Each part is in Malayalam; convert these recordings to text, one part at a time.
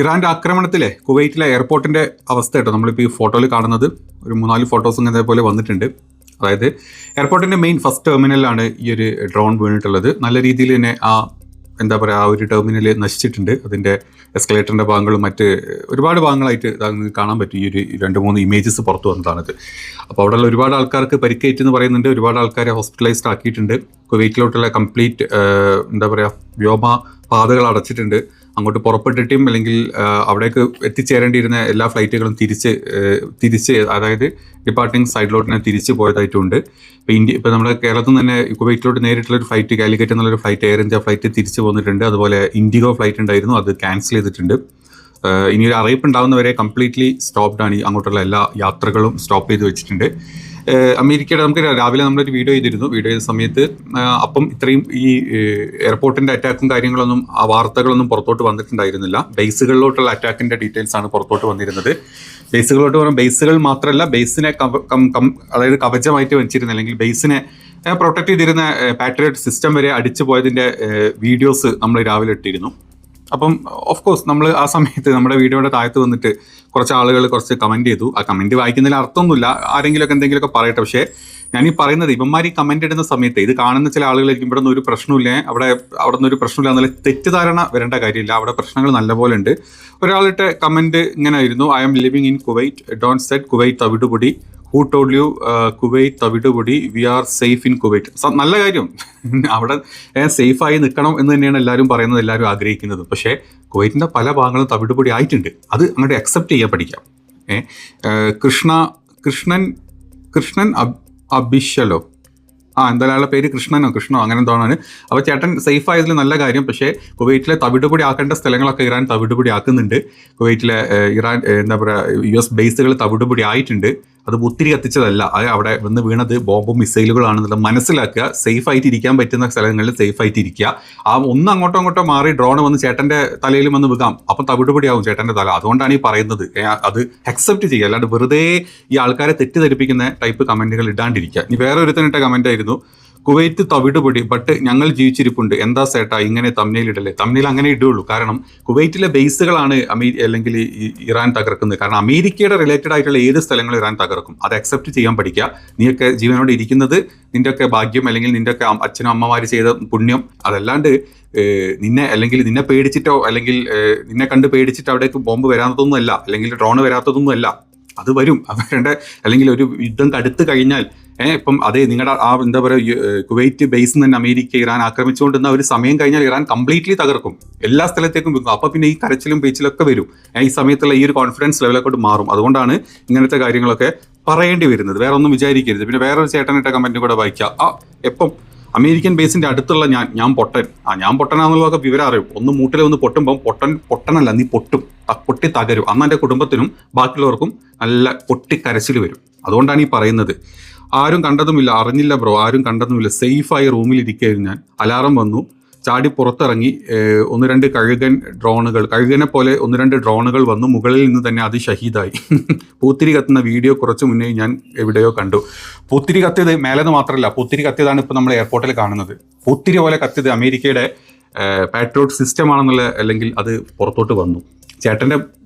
ഇറാൻ്റെ ആക്രമണത്തിലെ കുവൈറ്റിലെ എയർപോർട്ടിൻ്റെ അവസ്ഥ കേട്ടോ നമ്മളിപ്പോൾ ഈ ഫോട്ടോയിൽ കാണുന്നത്. ഒരു 3-4 ഫോട്ടോസും ഇതേപോലെ വന്നിട്ടുണ്ട്. അതായത് എയർപോർട്ടിൻ്റെ മെയിൻ ഫസ്റ്റ് ടെർമിനലിലാണ് ഈ ഒരു ഡ്രോൺ വീണിട്ടുള്ളത്. നല്ല രീതിയിൽ തന്നെ എന്താ പറയുക, ആ ഒരു ടെർമിനൽ നശിച്ചിട്ടുണ്ട്. അതിൻ്റെ എസ്കലേറ്ററിൻ്റെ ഭാഗങ്ങളും മറ്റ് ഒരുപാട് ഭാഗങ്ങളായിട്ട് കാണാൻ പറ്റും. ഈ ഒരു 2-3 ഇമേജസ് പുറത്തു വന്നതാണിത്. അപ്പോൾ അവിടെയുള്ള ഒരുപാട് ആൾക്കാർക്ക് പരിക്കേറ്റെന്ന് പറയുന്നുണ്ട്. ഒരുപാട് ആൾക്കാരെ ഹോസ്പിറ്റലൈസ്ഡ് ആക്കിയിട്ടുണ്ട്. കുവൈറ്റിലോട്ടുള്ള കംപ്ലീറ്റ് എന്താ പറയുക വ്യോമ പാതകൾ അടച്ചിട്ടുണ്ട്. അങ്ങോട്ട് പുറപ്പെട്ടിട്ടും അല്ലെങ്കിൽ അവിടേക്ക് എത്തിച്ചേരേണ്ടിയിരുന്ന എല്ലാ ഫ്ലൈറ്റുകളും തിരിച്ച് അതായത് ഡിപ്പാർട്ടിങ് സൈഡിലോട്ട് തിരിച്ചു പോയതായിട്ടുണ്ട്. ഇപ്പോൾ നമ്മുടെ കേരളത്തിൽ നിന്ന് തന്നെ കുവൈറ്റിലോട്ട് നേരിട്ടുള്ളൊരു ഫ്ലൈറ്റ്, കാലിക്കറ്റ് എന്നുള്ളൊരു ഫ്ലൈറ്റ്, എയർ ഇന്ത്യ ഫ്ലൈറ്റ് തിരിച്ചു പോന്നിട്ടുണ്ട്. അതുപോലെ ഇൻഡിഗോ ഫ്ലൈറ്റ് ഉണ്ടായിരുന്നു, അത് ക്യാൻസൽ ചെയ്തിട്ടുണ്ട്. ഇനി ഒരു അറിയിപ്പ് ഉണ്ടാകുന്നവരെ കംപ്ലീറ്റ്ലി സ്റ്റോപ്ഡ് ആണ്. അങ്ങോട്ടുള്ള എല്ലാ യാത്രകളും സ്റ്റോപ്പ് ചെയ്ത് വെച്ചിട്ടുണ്ട്. അമേരിക്കയുടെ നമുക്ക് രാവിലെ നമ്മളൊരു വീഡിയോ ചെയ്ത സമയത്ത് അപ്പം ഇത്രയും ഈ എയർപോർട്ടിൻ്റെ അറ്റാക്കും കാര്യങ്ങളൊന്നും ആ വാർത്തകളൊന്നും പുറത്തോട്ട് വന്നിട്ടുണ്ടായിരുന്നില്ല. ബേസുകളിലോട്ടുള്ള അറ്റാക്കിൻ്റെ ഡീറ്റെയിൽസ് ആണ് പുറത്തോട്ട് വന്നിരുന്നത്. ബേസുകളിലോട്ട് പറഞ്ഞാൽ ബേസുകൾ മാത്രമല്ല, ബേസിനെ അതായത് കവചമായിട്ട് വെച്ചിരുന്ന അല്ലെങ്കിൽ ബേസിനെ പ്രൊട്ടക്ട് ചെയ്തിരുന്ന പാട്രിയോട്ട് സിസ്റ്റം വരെ അടിച്ചു പോയതിൻ്റെ വീഡിയോസ് നമ്മൾ രാവിലെ ഇട്ടിരുന്നു. അപ്പം ഓഫ് കോഴ്സ് നമ്മൾ ആ സമയത്ത് നമ്മുടെ വീഡിയോയുടെ താഴത്ത് വന്നിട്ട് കുറച്ച് ആളുകൾ കുറച്ച് കമൻറ്റ് ചെയ്തു. ആ കമൻറ്റ് വായിക്കുന്നതിൽ അർത്ഥമൊന്നുമില്ല, ആരെങ്കിലുമൊക്കെ എന്തെങ്കിലുമൊക്കെ പറയട്ടെ. പക്ഷേ ഞാൻ ഈ പറയുന്നത് ഇവന്മാർ ഈ കമൻറ്റ് ഇടുന്ന സമയത്ത് ഇത് കാണുന്ന ചില ആളുകളായിരിക്കും ഇവിടെ നിന്ന് ഒരു പ്രശ്നമില്ല, അവിടെ നിന്ന് ഒരു പ്രശ്നമില്ല എന്നുള്ള തെറ്റിദ്ധാരണ വരേണ്ട കാര്യമില്ല. അവിടെ പ്രശ്നങ്ങൾ നല്ലപോലെ ഉണ്ട്. ഒരാളിട്ട് കമൻറ്റ് ഇങ്ങനെ ആയിരുന്നു: I am living in Kuwait, don't set Kuwait തവിടുപൊടി, ഹൂ ടോൾഡ് യു കുവൈറ്റ് തവിടുപൊടി, we are safe in Kuwait. നല്ല കാര്യം, അവിടെ സേഫായി നിൽക്കണം എന്ന് തന്നെയാണ് എല്ലാവരും പറയുന്നത്, എല്ലാവരും ആഗ്രഹിക്കുന്നത്. പക്ഷേ കുവൈറ്റിൻ്റെ പല ഭാഗങ്ങളും തവിടുപൊടി ആയിട്ടുണ്ട്. അത് അങ്ങോട്ട് അക്സെപ്റ്റ് ചെയ്യാൻ പഠിക്കാം. കൃഷ്ണൻ അഭിഷലോ എന്തായാലും ആളുടെ പേര് കൃഷ്ണനോ അങ്ങനെ എന്തോന്നാണ്. അപ്പോൾ ചേട്ടൻ സേഫ് ആയതിൽ നല്ല കാര്യം. പക്ഷേ കുവൈറ്റിലെ തവിടുപൊടി ആക്കേണ്ട സ്ഥലങ്ങളൊക്കെ ഇറാൻ തവിടുപൊടി ആക്കുന്നുണ്ട്. കുവൈറ്റിലെ ഇറാൻ എന്താ പറയുക US ബേസുകൾ തവിടുപൊടി ആയിട്ടുണ്ട്. അത് ഒത്തിരി കത്തിച്ചതല്ല, അത് അവിടെ വന്ന് വീണത് ബോംബും മിസൈലുകളാണെന്നുള്ളത് മനസ്സിലാക്കുക. സേഫ് ആയിട്ട് ഇരിക്കാൻ പറ്റുന്ന സ്ഥലങ്ങളിൽ സേഫ് ആയിട്ട് ഇരിക്കുക. ഒന്ന് അങ്ങോട്ടോ മാറി ഡ്രോൺ വന്ന് ചേട്ടൻ്റെ തലയിൽ വന്ന് വീകാം, അപ്പം തവിടുപൊടി ആവും ചേട്ടൻ്റെ തല. അതുകൊണ്ടാണ് ഈ പറയുന്നത്. അത് അക്സെപ്റ്റ് ചെയ്യുക, അല്ലാണ്ട് വെറുതെ ഈ ആൾക്കാരെ തെറ്റിദ്ധരിപ്പിക്കുന്ന ടൈപ്പ് കമൻറ്റുകൾ ഇടാണ്ടിരിക്കുക. ഇനി വേറെ ഒരുത്തനിട്ട കമൻ്റ് ആയിരുന്നു: കുവൈറ്റ് തവിടുപൊടി, ബട്ട് ഞങ്ങൾ ജീവിച്ചിരിപ്പുണ്ട്, എന്താ സേട്ടാ ഇങ്ങനെ തമ്മിലിടല്ലേ? തമ്മിൽ അങ്ങനെ ഇടുകയുള്ളൂ. കാരണം കുവൈറ്റിലെ ബേസുകളാണ് അല്ലെങ്കിൽ ഇറാൻ തകർക്കുന്നത്. കാരണം അമേരിക്കയുടെ റിലേറ്റഡ് ആയിട്ടുള്ള ഏത് സ്ഥലങ്ങളും ഇറാൻ തകർക്കും. അത് അക്സെപ്റ്റ് ചെയ്യാൻ പഠിക്കുക. നീയൊക്കെ ജീവനോട് ഇരിക്കുന്നത് നിൻ്റെയൊക്കെ ഭാഗ്യം, അല്ലെങ്കിൽ നിൻ്റെയൊക്കെ അച്ഛനും അമ്മമാർ ചെയ്ത പുണ്യം. അതല്ലാണ്ട് നിന്നെ പേടിച്ചിട്ടോ അല്ലെങ്കിൽ നിന്നെ കണ്ട് പേടിച്ചിട്ട് അവിടേക്ക് ബോംബ് വരാത്തതൊന്നുമല്ല, അല്ലെങ്കിൽ ഡ്രോൺ വരാത്തതൊന്നുമല്ല. അത് വരും, അവരുടെ അല്ലെങ്കിൽ ഒരു യുദ്ധം കടുത്ത് കഴിഞ്ഞാൽ ഇപ്പം അതേ നിങ്ങളുടെ എന്താ പറയുക കുവൈറ്റ് ബേസിൽ നിന്ന് തന്നെ അമേരിക്ക ഇറാൻ ആക്രമിച്ചുകൊണ്ടിരുന്ന ഒരു സമയം കഴിഞ്ഞാൽ ഇറാൻ കംപ്ലീറ്റ്ലി തകർക്കും, എല്ലാ സ്ഥലത്തേക്കും വെക്കും. അപ്പോൾ പിന്നെ ഈ കരച്ചിലും പേച്ചിലൊക്കെ വരും. ഈ സമയത്തുള്ള ഈ ഒരു കോൺഫിഡൻസ് ലെവലൊക്കെ മാറും. അതുകൊണ്ടാണ് ഇങ്ങനത്തെ കാര്യങ്ങളൊക്കെ പറയേണ്ടി വരുന്നത്. വേറെ ഒന്നും വിചാരിക്കരുത്. പിന്നെ വേറൊരു ചേട്ടനിട്ട കമൻറ്റും കൂടെ വായിക്കുക: എപ്പം അമേരിക്കൻ ബേസിൻ്റെ അടുത്തുള്ള ഞാൻ പൊട്ടൻ. ഞാൻ പൊട്ടനാന്നുള്ളതൊക്കെ വിവരം അറിയും. ഒന്ന് മൂട്ടിൽ ഒന്ന് പൊട്ടുമ്പം പൊട്ടനല്ല, നീ പൊട്ടി തകരും. അന്ന് എൻ്റെ കുടുംബത്തിനും ബാക്കിയുള്ളവർക്കും നല്ല പൊട്ടിക്കരച്ചിൽ വരും. അതുകൊണ്ടാണ് ഈ പറയുന്നത്. ആരും കണ്ടതുമില്ല, അറിഞ്ഞില്ല ബ്രോ, ആരും കണ്ടതുമില്ല, സേഫായി റൂമിലിരിക്കുകയായിരുന്നു ഞാൻ. അലാറം വന്നു, ചാടി പുറത്തിറങ്ങി. 1-2 കഴുകനെ പോലെ 1-2 ഡ്രോണുകൾ വന്നു. മുകളിൽ നിന്ന് തന്നെ അത് ഷഹീദായി. പൂത്തിരി കത്തുന്ന വീഡിയോ കുറച്ച് മുന്നേ ഞാൻ എവിടെയോ കണ്ടു. പൂത്തിരി കത്തിയത് മേലെന്ന് മാത്രമല്ല, പൂത്തിരി കത്തിയതാണ് ഇപ്പോൾ നമ്മൾ എയർപോർട്ടിൽ കാണുന്നത്. പൂത്തിരി പോലെ കത്തിയത് അമേരിക്കയുടെ പാട്രിയോട്ട് സിസ്റ്റം ആണെന്നുള്ള അല്ലെങ്കിൽ അത് പുറത്തോട്ട് വന്നു. ചേട്ടൻ്റെ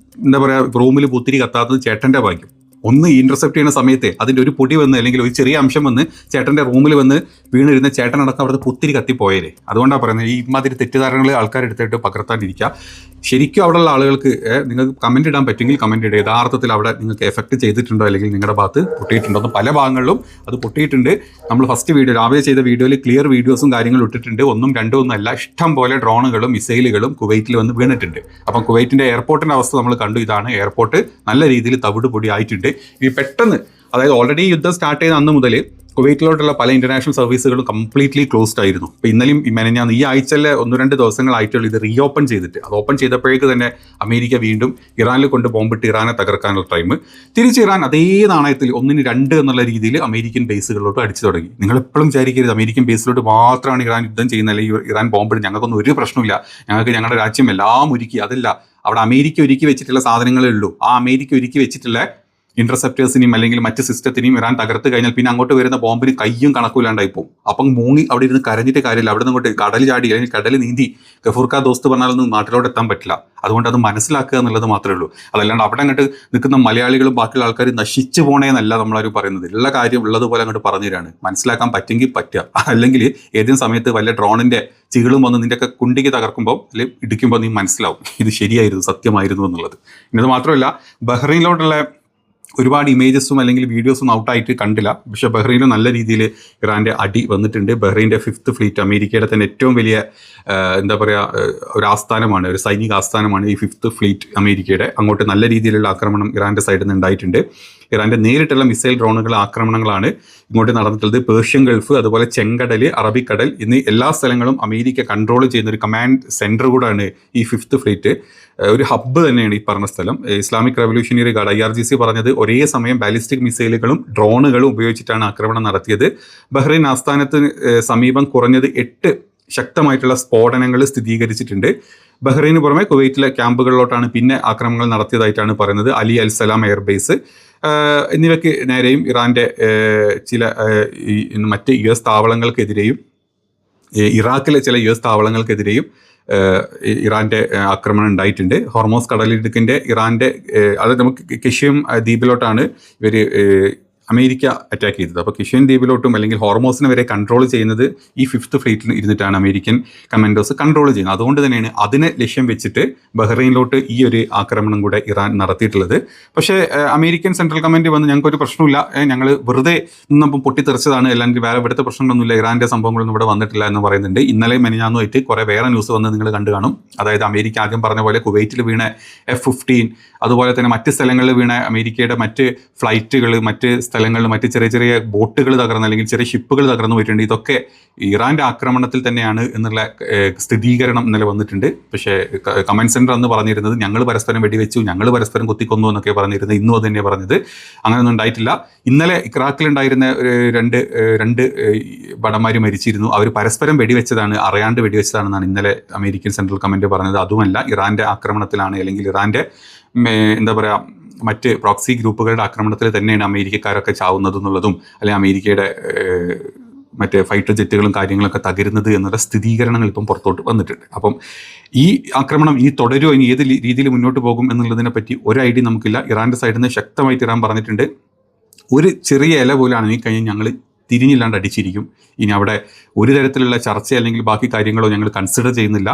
എന്താ പറയുക റൂമിൽ പൂത്തിരി കത്താത്തത് ചേട്ടൻ്റെ ഭാഗ്യം. ഒന്ന് ഇന്റർസെപ്റ്റ് ചെയ്യുന്ന സമയത്തെ അതിൻ്റെ ഒരു പൊടി വന്ന് അല്ലെങ്കിൽ ഒരു ചെറിയ അംശം വന്ന് ചേട്ടൻ്റെ റൂമിൽ വന്ന് വീണിരുന്ന ചേട്ടനടക്കം അവിടുത്തെ പുത്തിരി കത്തിപ്പോയേ. അതുകൊണ്ടാണ് പറയുന്നത് ഈ മാതിരി തെറ്റിദ്ധാരണകൾ ആൾക്കാരെടുത്തിട്ട് പകർത്താണ്ടിരിക്കുക. ശരിക്കും അവിടെയുള്ള ആളുകൾക്ക് നിങ്ങൾക്ക് കമൻറ്റ് ഇടാൻ പറ്റുമെങ്കിൽ കമൻറ്റ് ഇടുക. യഥാർത്ഥത്തിൽ അവിടെ നിങ്ങൾക്ക് എഫക്റ്റ് ചെയ്തിട്ടുണ്ടോ അല്ലെങ്കിൽ നിങ്ങളുടെ ഭാഗത്ത് പൊട്ടിയിട്ടുണ്ടോ എന്ന്. പല ഭാഗങ്ങളിലും അത് പൊട്ടിയിട്ടുണ്ട്. നമ്മൾ ഫസ്റ്റ് വീഡിയോ രാവിലെ ചെയ്ത വീഡിയോയിൽ ക്ലിയർ വീഡിയോസും കാര്യങ്ങളും ഇട്ടിട്ടുണ്ട്. 1-2 അല്ല, ഇഷ്ടം പോലെ ഡ്രോണുകളും മിസൈലുകളും കുവൈറ്റിൽ വന്ന് വീണിട്ടുണ്ട്. അപ്പം കുവൈറ്റിൻ്റെ എയർപോർട്ടിൻ്റെ അവസ്ഥ നമ്മൾ കണ്ടു. ഇതാണ് എയർപോർട്ട്, നല്ല രീതിയിൽ തവിട് പൊടി ആയിട്ടുണ്ട്. ഈ പെട്ടെന്ന് അതായത് ഓൾറെഡി യുദ്ധം സ്റ്റാർട്ട് ചെയ്ത അന്ന് മുതൽ കുവൈറ്റിലോട്ടുള്ള പല ഇന്റർനാഷണൽ സർവീസുകളും കംപ്ലീറ്റ്ലി ക്ലോസ്ഡ് ആയിരുന്നു. ഇപ്പോൾ ഇന്നലെയും മെനഞ്ഞാന്ന് ഈ ആഴ്ചയിലെ 1-2 ദിവസങ്ങളായിട്ടുള്ള ഇത് റീഓപ്പൺ ചെയ്തിട്ട് അത് ഓപ്പൺ ചെയ്തപ്പോഴേക്ക് തന്നെ അമേരിക്ക വീണ്ടും ഇറാനിൽ കൊണ്ട് ബോംബിട്ട് ഇറാനെ തകർക്കാനുള്ള ടൈം തിരിച്ച് ഇറാൻ അതേ നാണയത്തിൽ 1-2 എന്നുള്ള രീതിയിൽ അമേരിക്കൻ ബേസുകളിലോട്ട് അടിച്ചു തുടങ്ങി. നിങ്ങൾ എപ്പോഴും വിചാരിക്കരുത് അമേരിക്കൻ ബേസിലോട്ട് മാത്രമാണ് ഇറാൻ യുദ്ധം ചെയ്യുന്നത് അല്ലെങ്കിൽ ഇറാൻ ബോംബിട്ട് ഞങ്ങൾക്കൊന്നും ഒരു പ്രശ്നമില്ല, ഞങ്ങൾക്ക് ഞങ്ങളുടെ രാജ്യം എല്ലാം ഒരുക്കി. അതല്ല, അവിടെ അമേരിക്ക ഒരുക്കി വെച്ചിട്ടുള്ള സാധനങ്ങളേ ഉള്ളൂ. ആ അമേരിക്ക ഒരുക്കി വെച്ചിട്ടുള്ള ഇന്റർസെപ്റ്റേഴ്സിനെയും അല്ലെങ്കിൽ മറ്റ് സിസ്റ്റത്തിനെയും ഇറാൻ തകർത്ത് കഴിഞ്ഞാൽ പിന്നെ അങ്ങോട്ട് വരുന്ന ബോംബിന് കയ്യും കണക്കൂലാണ്ടായി പോകും. അപ്പം മൂങ്ങി അവിടെ ഇരുന്ന് കരഞ്ഞിട്ട് കാര്യമില്ല. അവിടെ നിന്ന് അങ്ങോട്ട് കടൽ ചാടി അല്ലെങ്കിൽ കടൽ നീന്തി ഗഫൂർക്ക ദോസ്ത് പറഞ്ഞാലൊന്നും നാട്ടിലോട്ട് എത്താൻ പറ്റില്ല. അതുകൊണ്ട് അത് മനസ്സിലാക്കുക എന്നുള്ളത് മാത്രമേ ഉള്ളൂ. അതല്ലാണ്ട് അവിടെ അങ്ങോട്ട് നിൽക്കുന്ന മലയാളികളും ബാക്കിയുള്ള ആൾക്കാർ നശിച്ചു പോണേന്നല്ല നമ്മളാരും പറയുന്നത്. ഉള്ള കാര്യം ഉള്ളതുപോലെ അങ്ങോട്ട് പറഞ്ഞു തരാണ്. മനസ്സിലാക്കാൻ പറ്റുമെങ്കിൽ പറ്റുക, അല്ലെങ്കിൽ ഏതെങ്കിലും സമയത്ത് വല്ല ഡ്രോണിന്റെ ചികളും വന്ന് നിന്റെയൊക്കെ കുണ്ടിക്ക് തകർക്കുമ്പോൾ അല്ലെങ്കിൽ ഇടിക്കുമ്പോൾ നീ മനസ്സിലാവും ഇത് ശരിയായിരുന്നു, സത്യമായിരുന്നു എന്നുള്ളത്. ഇത് മാത്രമല്ല, ബഹ്റൈനിലോട്ടുള്ള ഒരുപാട് ഇമേജസും അല്ലെങ്കിൽ വീഡിയോസും ഔട്ടായിട്ട് കണ്ടില്ല. പക്ഷേ ബഹ്റൈനിൽ നല്ല രീതിയിൽ ഇറാൻ്റെ അടി വന്നിട്ടുണ്ട്. ബഹ്റൈൻ്റെ 5th ഫ്ലീറ്റ്, അമേരിക്കയുടെ തന്നെ ഏറ്റവും വലിയ എന്താ പറയുക ഒരു ആസ്ഥാനമാണ്, ഒരു സൈനിക ആസ്ഥാനമാണ് ഈ 5th ഫ്ലീറ്റ് അമേരിക്കയുടെ. അങ്ങോട്ട് നല്ല രീതിയിലുള്ള ആക്രമണം ഇറാൻ്റെ സൈഡിൽ നിന്ന് ഉണ്ടായിട്ടുണ്ട്. ഇറാൻ്റെ നേരിട്ടുള്ള മിസൈൽ ഡ്രോണുകൾ ആക്രമണങ്ങളാണ് ഇങ്ങോട്ട് നടന്നിട്ടുള്ളത്. പേർഷ്യൻ ഗൾഫ്, അതുപോലെ ചെങ്കടൽ, അറബിക്കടൽ എന്നീ എല്ലാ സ്ഥലങ്ങളും അമേരിക്ക കൺട്രോൾ ചെയ്യുന്ന ഒരു കമാൻഡ് സെൻറ്റർ കൂടാണ് ഈ 5th ഫ്ലീറ്റ്. ഒരു ഹബ്ബ് തന്നെയാണ് ഈ പറഞ്ഞ സ്ഥലം. ഇസ്ലാമിക് റവല്യൂഷണറി ഗാർഡ് IRGC പറഞ്ഞത് ഒരേ സമയം ബാലിസ്റ്റിക് മിസൈലുകളും ഡ്രോണുകളും ഉപയോഗിച്ചിട്ടാണ് ആക്രമണം നടത്തിയത്. ബഹ്റൈൻ ആസ്ഥാനത്തിന് സമീപം കുറഞ്ഞത് 8 ശക്തമായിട്ടുള്ള സ്ഫോടനങ്ങൾ സ്ഥിരീകരിച്ചിട്ടുണ്ട്. ബഹ്റൈന് പുറമെ കുവൈറ്റിലെ ക്യാമ്പുകളിലോട്ടാണ് പിന്നെ ആക്രമണങ്ങൾ നടത്തിയതായിട്ടാണ് പറയുന്നത്. അലി അൽ സലാം എയർബേസ് എന്നിവയ്ക്ക് നേരെയും ഇറാൻ്റെ ചില മറ്റ് US താവളങ്ങൾക്കെതിരെയും ഇറാഖിലെ ചില US താവളങ്ങൾക്കെതിരെയും ഇറാൻ്റെ ആക്രമണം ഉണ്ടായിട്ടുണ്ട്. ഹോർമോസ് കടലിടുക്കിൻ്റെ ഇറാൻ്റെ അത് നമുക്ക് കിഷ്യം ദ്വീപിലോട്ടാണ് ഇവർ അമേരിക്ക അറ്റാക്ക് ചെയ്തത്. അപ്പോൾ കിഷ്യൻ ദ്വീപിലോട്ടും അല്ലെങ്കിൽ ഹോർമോസിനെ വരെ കൺട്രോൾ ചെയ്യുന്നത് ഈ 5th ഫ്ലീറ്റിൽ ഇരുന്നിട്ടാണ് അമേരിക്കൻ കമാൻഡോസ് കൺട്രോൾ ചെയ്യുന്നത്. അതുകൊണ്ട് തന്നെയാണ് അതിനെ ലക്ഷ്യം വെച്ചിട്ട് ബഹ്റൈനിലോട്ട് ഈ ഒരു ആക്രമണം കൂടെ ഇറാൻ നടത്തിയിട്ടുള്ളത്. പക്ഷേ അമേരിക്കൻ സെൻട്രൽ കമാൻഡ് വന്ന് ഞങ്ങൾക്കൊരു പ്രശ്നമില്ല, ഞങ്ങൾ വെറുതെ നിന്നപ്പം പൊട്ടിത്തെറിച്ചതാണ്, അല്ലെങ്കിൽ വേറെ ഇവിടുത്തെ പ്രശ്നങ്ങളൊന്നുമില്ല, ഇറാൻ്റെ സംഭവങ്ങളൊന്നും ഇവിടെ വന്നിട്ടില്ല എന്ന് പറയുന്നുണ്ട്. ഇന്നലെ മെനിഞ്ഞാന്നുമായിട്ട് കുറേ വേറെ ന്യൂസ് വന്ന് നിങ്ങൾ കണ്ടു കാണും. അതായത് അമേരിക്ക ആദ്യം പറഞ്ഞ പോലെ കുവൈറ്റിൽ വീണ F-15, അതുപോലെ തന്നെ മറ്റ് സ്ഥലങ്ങളിൽ വീണ അമേരിക്കയുടെ മറ്റ് ഫ്ലൈറ്റുകൾ, മറ്റ് സ്ഥലങ്ങളിൽ മറ്റ് ചെറിയ ചെറിയ ബോട്ടുകൾ തകർന്ന് അല്ലെങ്കിൽ ചെറിയ ഷിപ്പുകൾ തകർന്നു പോയിട്ടുണ്ട്. ഇതൊക്കെ ഇറാൻ്റെ ആക്രമണത്തിൽ തന്നെയാണ് എന്നുള്ള സ്ഥിരീകരണം ഇന്നലെ വന്നിട്ടുണ്ട്. പക്ഷേ കമാൻഡ് സെൻറ്റർ അന്ന് പറഞ്ഞിരുന്നത് ഞങ്ങൾ പരസ്പരം വെടിവെച്ചു, ഞങ്ങൾ പരസ്പരം കുത്തിക്കൊന്നു എന്നൊക്കെ പറഞ്ഞിരുന്നത്. ഇന്നും അത് തന്നെ പറഞ്ഞത്. അങ്ങനെയൊന്നും ഉണ്ടായിട്ടില്ല. ഇന്നലെ ഇറാഖിലുണ്ടായിരുന്ന രണ്ട് ഭടന്മാർ മരിച്ചിരുന്നു. അവർ പരസ്പരം വെടിവെച്ചതാണ്, അറിയാണ്ട് വെടിവെച്ചതാണെന്നാണ് ഇന്നലെ അമേരിക്കൻ സെൻട്രൽ കമാൻഡ് പറഞ്ഞത്. അതുമല്ല, ഇറാൻ്റെ ആക്രമണത്തിലാണ് അല്ലെങ്കിൽ ഇറാൻ്റെ എന്താ പറയുക മറ്റ് പ്രോക്സി ഗ്രൂപ്പുകളുടെ ആക്രമണത്തിൽ തന്നെയാണ് അമേരിക്കക്കാരൊക്കെ ചാവുന്നത് എന്നുള്ളതും, അല്ലെങ്കിൽ അമേരിക്കയുടെ മറ്റേ ഫൈറ്റർ ജെറ്റുകളും കാര്യങ്ങളൊക്കെ തകരുന്നത് എന്നുള്ള സ്ഥിരീകരണങ്ങൾ ഇപ്പം പുറത്തോട്ട് വന്നിട്ടുണ്ട്. അപ്പം ഈ ആക്രമണം ഇനി തുടരുമോ, ഇനി ഏത് രീതിയിൽ മുന്നോട്ട് പോകും എന്നുള്ളതിനെ പറ്റി ഒരു ഐഡിയ നമുക്കില്ല. ഇറാൻ്റെ സൈഡിൽ നിന്ന് ശക്തമായിട്ട് ഇറാൻ പറഞ്ഞിട്ടുണ്ട്, ഒരു ചെറിയ ഇല പോലാണ് ഈ കഴിഞ്ഞ് ഞങ്ങൾ തിരിഞ്ഞില്ലാണ്ട് അടിച്ചിരിക്കും. ഇനി അവിടെ ഒരു തരത്തിലുള്ള ചർച്ച അല്ലെങ്കിൽ ബാക്കി കാര്യങ്ങളോ ഞങ്ങൾ കൺസിഡർ ചെയ്യുന്നില്ല.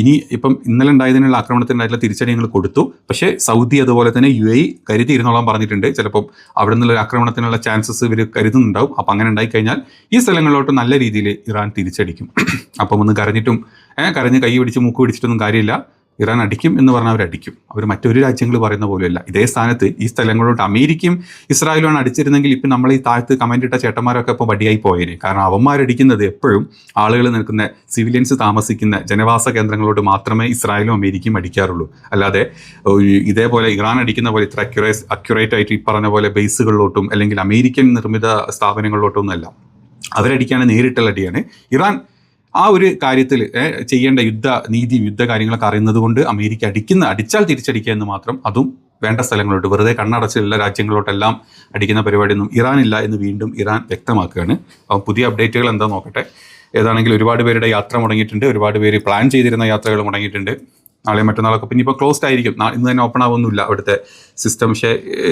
ഇനി ഇപ്പം ഇന്നലെ ഉണ്ടായതിനുള്ള ആക്രമണത്തിനായിട്ടുള്ള തിരിച്ചടി ഞങ്ങൾ കൊടുത്തു. പക്ഷേ സൗദി അതുപോലെ തന്നെ UAE കരുതിയിരുന്നോളാൻ പറഞ്ഞിട്ടുണ്ട്. ചിലപ്പം അവിടെ നിന്നുള്ള ആക്രമണത്തിനുള്ള ചാൻസസ് ഇവർ കരുതുന്നുണ്ടാവും. അപ്പം അങ്ങനെ ഉണ്ടായിക്കഴിഞ്ഞാൽ ഈ സ്ഥലങ്ങളിലോട്ട് നല്ല രീതിയിൽ ഇറാൻ തിരിച്ചടിക്കും. അപ്പം ഒന്ന് കരഞ്ഞിട്ടും കരഞ്ഞ് കൈ പിടിച്ച് മൂക്ക് പിടിച്ചിട്ടൊന്നും കാര്യമില്ല. ഇറാൻ അടിക്കും എന്ന് പറഞ്ഞാൽ അവരടിക്കും. അവർ മറ്റൊരു രാജ്യങ്ങൾ പറയുന്ന പോലെയല്ല. ഇതേ സ്ഥാനത്ത് ഈ സ്ഥലങ്ങളോട്ട് അമേരിക്കയും ഇസ്രായേലുമാണ് അടിച്ചിരുന്നെങ്കിൽ ഇപ്പം നമ്മൾ ഈ താഴത്ത് കമൻ്റ് ഇട്ട ചേട്ടന്മാരൊക്കെ ഇപ്പോൾ വടിയായി പോയേനെ. കാരണം അവന്മാരടിക്കുന്നത് എപ്പോഴും ആളുകൾ നിൽക്കുന്ന സിവിലിയൻസ് താമസിക്കുന്ന ജനവാസ കേന്ദ്രങ്ങളോട് മാത്രമേ ഇസ്രായേലും അമേരിക്കയും അടിക്കാറുള്ളൂ. അല്ലാതെ ഇതേപോലെ ഇറാൻ അടിക്കുന്ന പോലെ ഇത്ര അക്യുറേറ്റ് ആയിട്ട് ഈ പറഞ്ഞ പോലെ ബേസുകളിലോട്ടും അല്ലെങ്കിൽ അമേരിക്കൻ നിർമ്മിത സ്ഥാപനങ്ങളിലോട്ടൊന്നുമല്ല. അവരടിക്കാണ് നേരിട്ടുള്ള അടിയാണ്. ഇറാൻ ആ ഒരു കാര്യത്തിൽ ചെയ്യേണ്ട യുദ്ധ കാര്യങ്ങളൊക്കെ അറിയുന്നത് കൊണ്ട് അമേരിക്ക അടിച്ചാൽ തിരിച്ചടിക്കുക എന്ന് മാത്രം, അതും വേണ്ട സ്ഥലങ്ങളോട്ട്, വെറുതെ കണ്ണടച്ചുള്ള രാജ്യങ്ങളോട്ടെല്ലാം അടിക്കുന്ന പരിപാടിയൊന്നും ഇറാനില്ല എന്ന് വീണ്ടും ഇറാൻ വ്യക്തമാക്കുകയാണ്. അപ്പം പുതിയ അപ്ഡേറ്റുകൾ എന്താ നോക്കട്ടെ. ഏതാണെങ്കിലും ഒരുപാട് പേരുടെ യാത്ര മുടങ്ങിയിട്ടുണ്ട്, ഒരുപാട് പേര് പ്ലാൻ ചെയ്തിരുന്ന യാത്രകൾ മുടങ്ങിയിട്ടുണ്ട്. നാളെ മറ്റന്നാളൊക്കെ പിന്നെ ഇപ്പോൾ ക്ലോസ്ഡ് ആയിരിക്കും. ഇന്ന് തന്നെ ഓപ്പൺ ആവുന്നില്ല അവിടുത്തെ സിസ്റ്റം. പക്ഷേ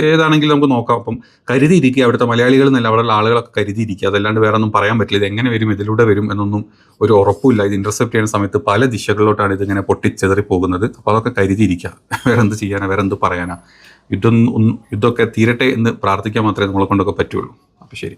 ഏതാണെങ്കിലും നമുക്ക് നോക്കാം. അപ്പം കരുതിയിരിക്കുക, അവിടുത്തെ മലയാളികൾ എന്നല്ല അവിടെയുള്ള ആളുകളൊക്കെ കരുതിയിരിക്കുക. അതല്ലാണ്ട് വേറെ ഒന്നും പറയാൻ പറ്റില്ല. ഇത് എങ്ങനെ വരും, ഇതിലൂടെ വരും എന്നൊന്നും ഒരു ഉറപ്പില്ല. ഇത് ഇൻ്റർസെപ്റ്റ് ചെയ്യുന്ന സമയത്ത് പല ദിശകളിലോട്ടാണ് ഇതിങ്ങനെ പൊട്ടിച്ചെതറി പോകുന്നത്. അപ്പോൾ അതൊക്കെ കരുതിയിരിക്കുക. വേറെ എന്ത് ചെയ്യാനാ, വേറെ എന്ത് പറയാനാ. യുദ്ധമൊക്കെ തീരട്ടെ എന്ന് പ്രാർത്ഥിക്കാൻ മാത്രമേ നമ്മളെ കൊണ്ടൊക്കെ പറ്റുള്ളൂ. അപ്പോൾ ശരി.